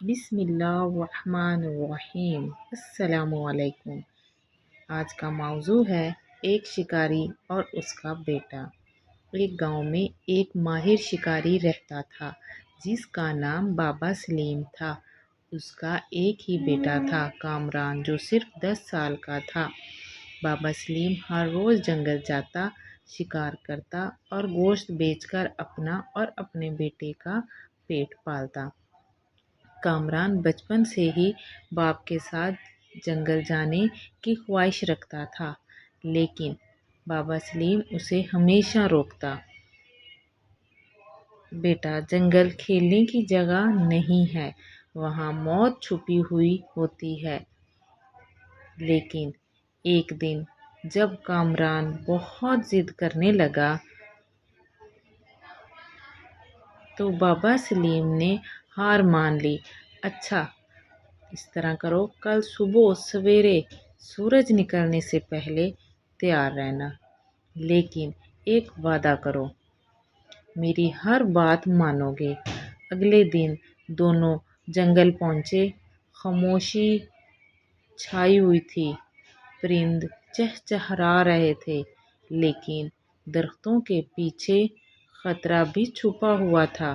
بسم اللہ الرحمن الرحیم۔ السلام علیکم۔ آج کا موضوع ہے ایک شکاری اور اس کا بیٹا۔ ایک گاؤں میں ایک ماہر شکاری رہتا تھا جس کا نام بابا سلیم تھا۔ اس کا ایک ہی بیٹا تھا کامران، جو صرف 10 سال کا تھا۔ بابا سلیم ہر روز جنگل جاتا، شکار کرتا اور گوشت بیچ کر اپنا اور اپنے بیٹے کا پیٹ پالتا۔ کامران بچپن سے ہی باپ کے ساتھ جنگل جانے کی خواہش رکھتا تھا، لیکن بابا سلیم اسے ہمیشہ روکتا۔ بیٹا، جنگل کھیلنے کی جگہ نہیں ہے، وہاں موت چھپی ہوئی ہوتی ہے۔ لیکن ایک دن جب کامران بہت ضد کرنے لگا تو بابا سلیم نے ہار مان لی۔ اچھا، اس طرح کرو، کل صبح سویرے سورج نکلنے سے پہلے تیار رہنا، لیکن ایک وعدہ کرو، میری ہر بات مانو گے۔ اگلے دن دونوں جنگل پہنچے۔ خاموشی چھائی ہوئی تھی، پرند چہچہا رہے تھے، لیکن درختوں کے پیچھے خطرہ بھی چھپا ہوا تھا۔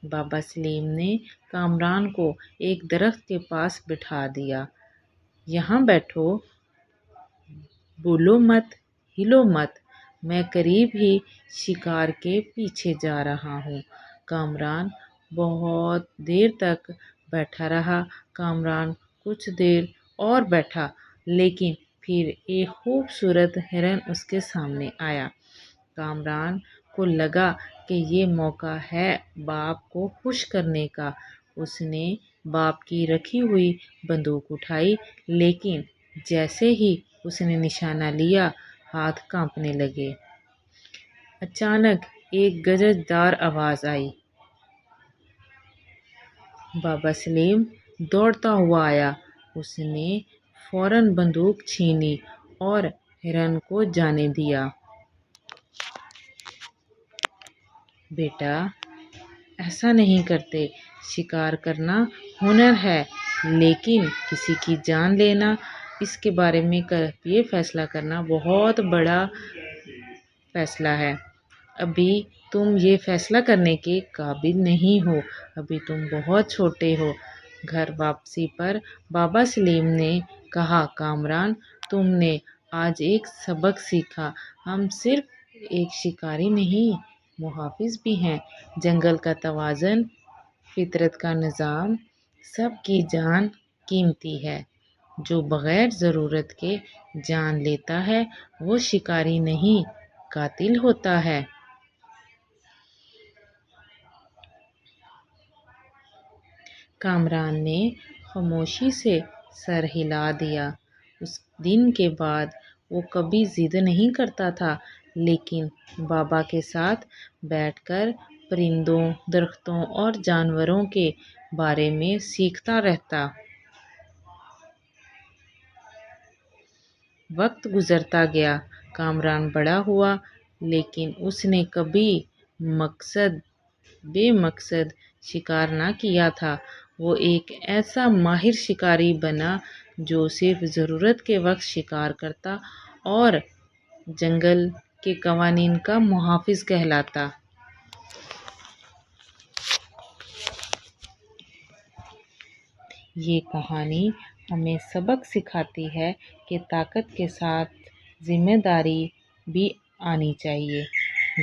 بابا سلیم نے کامران کو ایک درخت کے پاس بٹھا دیا۔ یہاں بیٹھو، بولو مت، ہلو مت، میں قریب ہی شکار کے پیچھے جا رہا ہوں۔ کامران بہت دیر تک بیٹھا رہا۔ کامران کچھ دیر اور بیٹھا، لیکن پھر ایک خوبصورت ہرن اس کے سامنے آیا۔ کامران کو لگا کہ یہ موقع ہے باپ کو خوش کرنے کا۔ اس نے باپ کی رکھی ہوئی بندوق اٹھائی، لیکن جیسے ہی اس نے نشانہ لیا، ہاتھ کانپنے لگے۔ اچانک ایک گرجدار آواز آئی۔ بابا سلیم دوڑتا ہوا آیا۔ اس نے فوراً بندوق چھینی اور ہرن کو جانے دیا۔ بیٹا، ایسا نہیں کرتے، شکار کرنا ہنر ہے، لیکن کسی کی جان لینا، اس کے بارے میں یہ فیصلہ کرنا بہت بڑا فیصلہ ہے۔ ابھی تم یہ فیصلہ کرنے کے قابل نہیں ہو، ابھی تم بہت چھوٹے ہو۔ گھر واپسی پر بابا سلیم نے کہا، کامران، تم نے آج ایک سبق سیکھا۔ ہم صرف ایک شکاری نہیں، محافظ بھی ہیں۔ جنگل کا توازن، فطرت کا نظام، سب کی جان قیمتی ہے۔ جو بغیر ضرورت کے جان لیتا ہے وہ شکاری نہیں، قاتل ہوتا ہے۔ کامران نے خاموشی سے سر ہلا دیا۔ اس دن کے بعد وہ کبھی ضد نہیں کرتا تھا، لیکن بابا کے ساتھ بیٹھ کر پرندوں، درختوں اور جانوروں کے بارے میں سیکھتا رہتا۔ وقت گزرتا گیا، کامران بڑا ہوا، لیکن اس نے کبھی بے مقصد شکار نہ کیا تھا۔ وہ ایک ایسا ماہر شکاری بنا جو صرف ضرورت کے وقت شکار کرتا اور جنگل کے قوانین کا محافظ کہلاتا۔ یہ کہانی ہمیں سبق سکھاتی ہے کہ طاقت کے ساتھ ذمہ داری بھی آنی چاہیے۔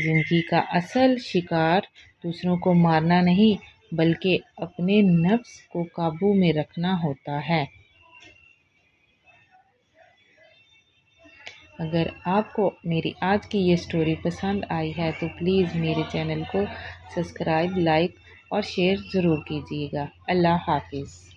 زندگی کا اصل شکار دوسروں کو مارنا نہیں، بلکہ اپنے نفس کو قابو میں رکھنا ہوتا ہے۔ اگر آپ کو میری آج کی یہ سٹوری پسند آئی ہے تو پلیز میرے چینل کو سبسکرائب، لائک اور شیئر ضرور کیجیے گا۔ اللہ حافظ۔